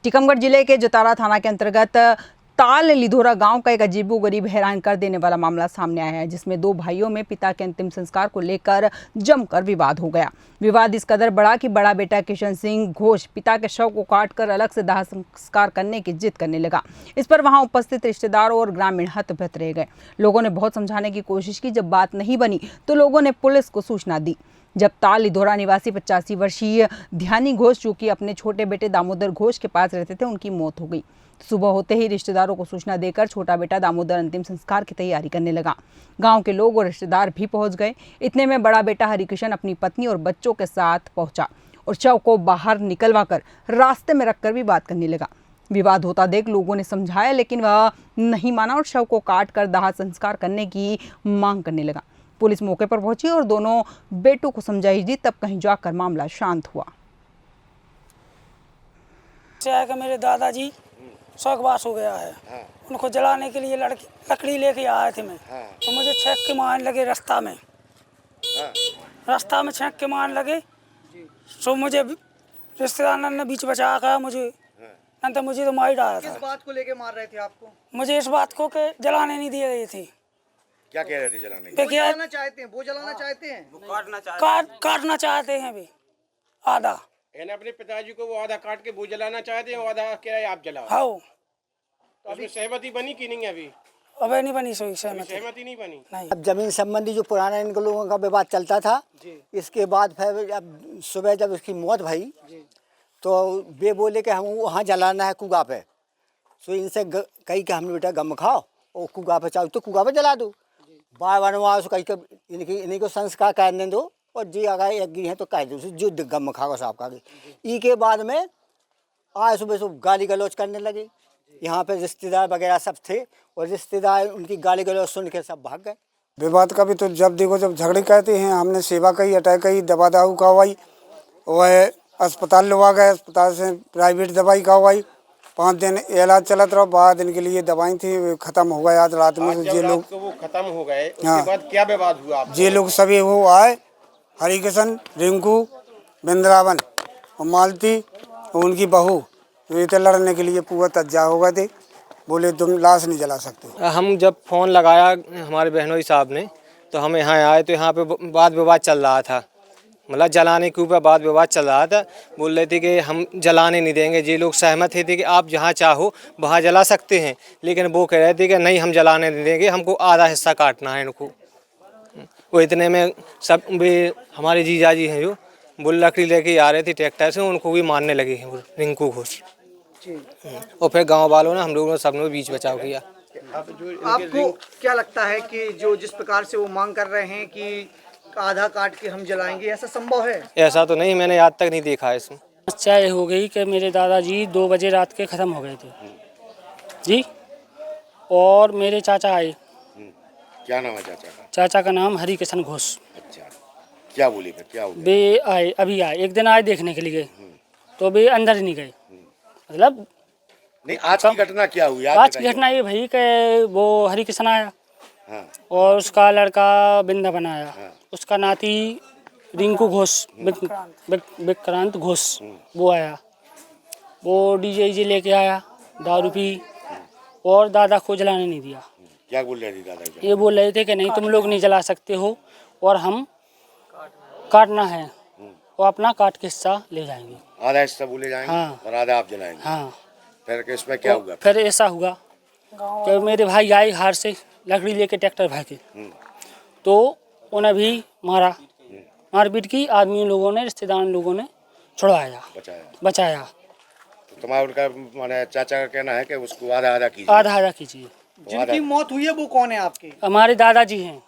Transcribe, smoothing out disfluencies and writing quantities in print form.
टीकमगढ़ जिले के जतारा थाना के अंतर्गत ताल लिधोरा गांव का एक अजीबोगरीब हैरान कर देने वाला मामला सामने आया है, जिसमें दो भाइयों में पिता के अंतिम संस्कार को लेकर जमकर विवाद हो गया। विवाद इस कदर बढ़ा कि बड़ा बेटा किशन सिंह घोष पिता के शव को काटकर अलग से दाह संस्कार करने की जिद करने लगा। इस पर वहां उपस्थित रिश्तेदार और ग्रामीण हतबत रह गए। लोगों ने बहुत समझाने की कोशिश की। जब बात नहीं बनी तो लोगों ने पुलिस को सूचना दी। जब ताल लिधोरा निवासी 85 वर्षीय ध्यानी घोष, जो कि अपने छोटे बेटे दामोदर घोष के पास रहते थे, उनकी मौत हो गई। सुबह होते ही रिश्तेदारों को सूचना देकर छोटा बेटा दामोदर अंतिम संस्कार की तैयारी करने लगा। गांव के लोग और रिश्तेदार भी पहुंच गए। इतने में बड़ा बेटा हरिकिशन अपनी पत्नी और बच्चों के साथ पहुंचा और शव को बाहर निकलवाकर रास्ते में रखकर विवाद करने लगा। विवाद होता देख लोगों ने समझाया, लेकिन वह नहीं माना और शव को काट कर दाह संस्कार करने की मांग करने लगा। पुलिस मौके पर पहुंची और दोनों बेटों को समझाई दी। तब कहीं जाकर मामला शांत हुआ। मेरे दादाजी स्वर्गवास हो गया है। उनको जलाने के लिए लकड़ी लेके आए थे मैं। तो मुझे छेक के मारने लगे रास्ता में। छेक के मारने लगे। तो मुझे रिश्तेदार ने बीच बचा कर मुझे तो मार डाला था। किस बात को लेके मार रहे थे आपको? मुझे इस बात को के जलाने नहीं दिए रहे थे। क्या कह रहे थे जलाने? वो जलाना चाहते हैं, वो जलाना चाहते हैं, वो काटना चाहते हैं भी आधा। अपने पिताजी को वो आधा काट के वो जलाना चाहते हैं, वो आधा कह रहे आप जलाओ। हाँ, तो अभी सहमति बनी कि नहीं? अभी नहीं बनी। सहमति नहीं बनी। नहीं। अब जमीन संबंधी जो पुराना इन लोगों का विवाद चलता था, इसके बाद फिर अब सुबह जब उसकी मौत भई तो वे बोले कि हम वहाँ जलाना है कुआ पे। सो इनसे कही कि हम बेटा गम खाओ और कुआ पे चाहो तो कुआ पे जला दो। बार बार वहाँ कही कि इन्हीं को संस्कार करने दो और जी अगर एक है तो कह दो जो गम खाओ साहब का। ई के बाद में आज सुबह सुबह गाली गलौज करने लगे। यहाँ पे रिश्तेदार वगैरह सब थे और रिश्तेदार उनकी गाली गलौज सुन के सब भाग गए। विवाद का भी तो जब देखो जब झगड़े कहते हैं, हमने सेवा कही, अटैक कही, दवा दाऊ करवाई, वह अस्पताल लगा गए, अस्पताल से प्राइवेट दवाई करवाई। 5 दिन इलाज चलत रहा। 12 दिन के लिए दवाई थी, खत्म हो गए आज रात में। ये लोग तो वो खत्म हो गए, उसके बाद क्या विवाद हुआ? ये लोग सभी वो आए, हरिकिशन, रिंकू, बिंद्रावन और मालती और उनकी बहू, तो लड़ने के लिए पूरा तज्जा हो गए थे। बोले तुम लाश नहीं जला सकते। हम जब फ़ोन लगाया हमारे बहनोई साहब ने तो हम यहाँ आए तो यहाँ पे वाद विवाद चल रहा था। मतलब जलाने के ऊपर वाद विवाद चल रहा था। बोल रहे थे कि हम जलाने नहीं देंगे। ये लोग सहमत थे कि आप जहाँ चाहो वहाँ जला सकते हैं, लेकिन वो कह रहे थे कि नहीं हम जलाने नहीं देंगे, हमको आधा हिस्सा काटना है इनको। वो इतने में सब वे हमारे जीजाजी हैं जो वो लकड़ी लेके आ रहे थे ट्रैक्टर से, उनको भी मारने लगे हैं वो रिंकू घोष। और फिर गांव वालों ने हम लोगों ने सबने बीच बचाव किया। आपको क्या लगता है कि जो जिस प्रकार से वो मांग कर रहे हैं कि आधा काट के हम जलाएंगे, ऐसा संभव है? ऐसा तो नहीं, मैंने आज तक नहीं देखा है इसमें। समस्या ये हो गई कि मेरे दादाजी 2 बजे रात के ख़त्म हो गए थे जी, और मेरे चाचा आए। क्या नाम है चाचा का? चाचा का नाम हरिकिशन घोष। अच्छा, क्या बोले फिर? क्या हो गया? वे आए, अभी आए, एक दिन आए देखने के लिए, तो वे अंदर ही नहीं गए। मतलब नहीं, आज की घटना क्या हुई? आज की घटना ये भाई कि वो हरिकिशन आया और उसका लड़का बिंदावन आया। उसका नाती रिंकू घोष, विक्रांत घोष, वो आया। वो डीजे लेके आया, दारू पी और दादा को जलाने नहीं दिया। क्या बोल रहे थे दादा? ये बोल रहे थे कि नहीं तुम लोग नहीं जला सकते हो और हम काटना है और अपना काट के हिस्सा ले जाएंगे। आधा हिस्सा बोले जाएंगे। हाँ। और आधा आप जलाएंगे। हाँ। फिर इसमें क्या हुआ? फिर ऐसा हुआ कि मेरे भाई आए हार से लकड़ी लेके ट्रैक्टर भागे, तो उन्हें भी मारा, मारपीट की। आदमी लोगों ने, रिश्तेदार लोगों ने छुड़वाया, बचाया। तो तुम्हारा उनका माने चाचा का कहना है कि उसको आधा आधा कीजिए। आधा कीजिए। जिनकी मौत हुई है वो कौन है आपके? हमारे दादाजी हैं।